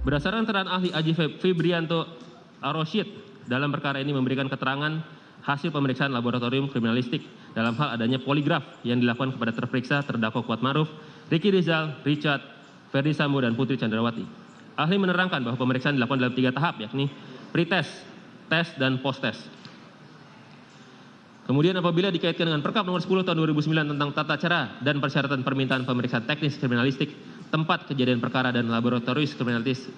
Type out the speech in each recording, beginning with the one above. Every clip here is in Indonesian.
Berdasarkan keterangan ahli Aji Febrianto Arosyid dalam perkara ini memberikan keterangan hasil pemeriksaan laboratorium kriminalistik dalam hal adanya poligraf yang dilakukan kepada terperiksa terdakwa Kuatmaruf, Ricky Rizal, Richard, Ferdi Sambo, dan Putri Chandrawati. Ahli menerangkan bahwa pemeriksaan dilakukan dalam 3 tahap, yakni pretest, tes, dan post-test. Kemudian apabila dikaitkan dengan Perkap nomor 10 tahun 2009 tentang tata cara dan persyaratan permintaan pemeriksaan teknis kriminalistik, tempat kejadian perkara dan laboratoris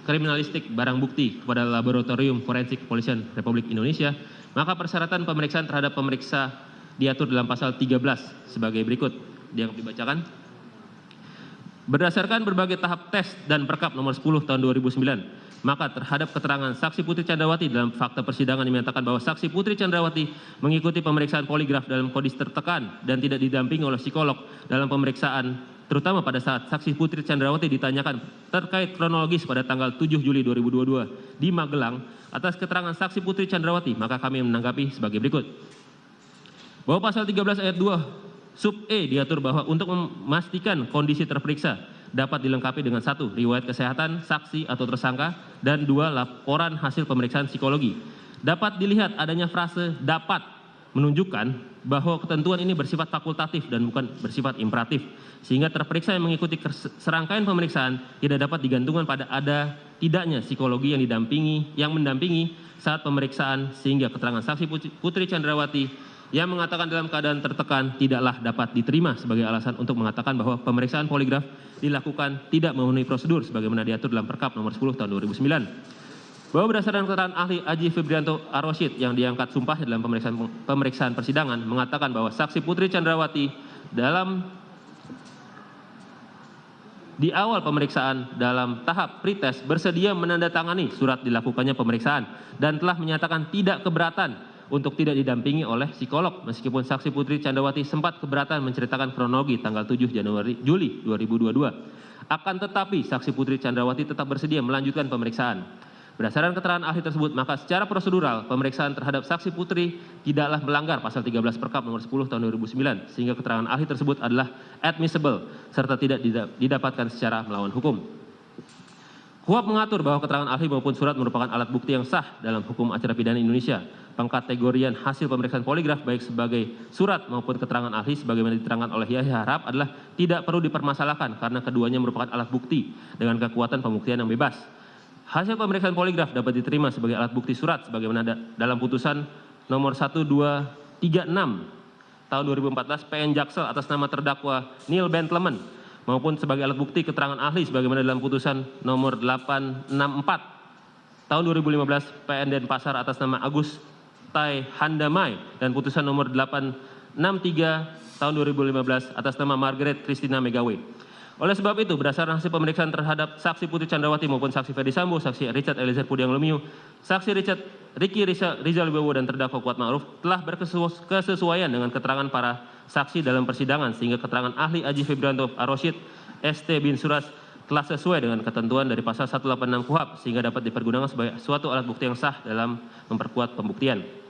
kriminalistik barang bukti kepada Laboratorium Forensik Kepolisian Republik Indonesia, maka persyaratan pemeriksaan terhadap pemeriksa diatur dalam pasal 13 sebagai berikut. Dianggap dibacakan. Berdasarkan berbagai tahap tes dan Perkap nomor 10 tahun 2009, maka terhadap keterangan saksi Putri Chandrawati dalam fakta persidangan dinyatakan bahwa saksi Putri Chandrawati mengikuti pemeriksaan poligraf dalam kondisi tertekan dan tidak didampingi oleh psikolog dalam pemeriksaan, terutama pada saat saksi Putri Chandrawati ditanyakan terkait kronologis pada tanggal 7 Juli 2022 di Magelang atas keterangan saksi Putri Chandrawati, maka kami menanggapi sebagai berikut. Bahwa pasal 13 ayat 2 sub E diatur bahwa untuk memastikan kondisi terperiksa dapat dilengkapi dengan 1. Riwayat kesehatan saksi atau tersangka, dan 2. Laporan hasil pemeriksaan psikologi. Dapat dilihat adanya frase dapat menunjukkan bahwa ketentuan ini bersifat fakultatif dan bukan bersifat imperatif, sehingga terperiksa yang mengikuti serangkaian pemeriksaan tidak dapat digantungkan pada ada tidaknya psikologi yang mendampingi saat pemeriksaan, sehingga keterangan saksi Putri Chandrawati yang mengatakan dalam keadaan tertekan tidaklah dapat diterima sebagai alasan untuk mengatakan bahwa pemeriksaan poligraf dilakukan tidak memenuhi prosedur sebagaimana diatur dalam Perkap nomor 10 tahun 2009. Bahwa berdasarkan keterangan ahli Aji Febrianto Arosyid yang diangkat sumpah dalam pemeriksaan persidangan mengatakan bahwa saksi Putri Chandrawati di awal pemeriksaan dalam tahap pretest bersedia menandatangani surat dilakukannya pemeriksaan dan telah menyatakan tidak keberatan untuk tidak didampingi oleh psikolog, meskipun saksi Putri Chandrawati sempat keberatan menceritakan kronologi tanggal 7 Juli 2022. Akan tetapi saksi Putri Chandrawati tetap bersedia melanjutkan pemeriksaan. Berdasarkan keterangan ahli tersebut, maka secara prosedural pemeriksaan terhadap saksi Putri tidaklah melanggar pasal 13 Perkap nomor 10 tahun 2009, sehingga keterangan ahli tersebut adalah admissible serta tidak didapatkan secara melawan hukum. KUHP mengatur bahwa keterangan ahli maupun surat merupakan alat bukti yang sah dalam hukum acara pidana Indonesia. Pengkategorian hasil pemeriksaan poligraf baik sebagai surat maupun keterangan ahli sebagaimana diterangkan oleh Yahya Harap adalah tidak perlu dipermasalahkan karena keduanya merupakan alat bukti dengan kekuatan pembuktian yang bebas. Hasil pemeriksaan poligraf dapat diterima sebagai alat bukti surat sebagaimana dalam putusan nomor 1236 tahun 2014 PN Jaksel atas nama terdakwa Neil Bentleman, maupun sebagai alat bukti keterangan ahli sebagaimana dalam putusan nomor 864 tahun 2015 PN Denpasar atas nama Agus Tai Handamai, dan putusan nomor 863 tahun 2015 atas nama Margaret Christina Megawe. Oleh sebab itu, berdasarkan hasil pemeriksaan terhadap saksi Putri Chandrawati maupun saksi Ferdi Sambo, saksi Richard Eliezer Pudiang Lumiu, saksi Ricky Rizal Wibowo, dan terdakwa Kuatmaruf telah berkesesuaian dengan keterangan para saksi dalam persidangan, sehingga keterangan ahli Aji Febrianto Arosyid ST bin Suras telah sesuai dengan ketentuan dari pasal 186 KUHP, sehingga dapat dipergunakan sebagai suatu alat bukti yang sah dalam memperkuat pembuktian.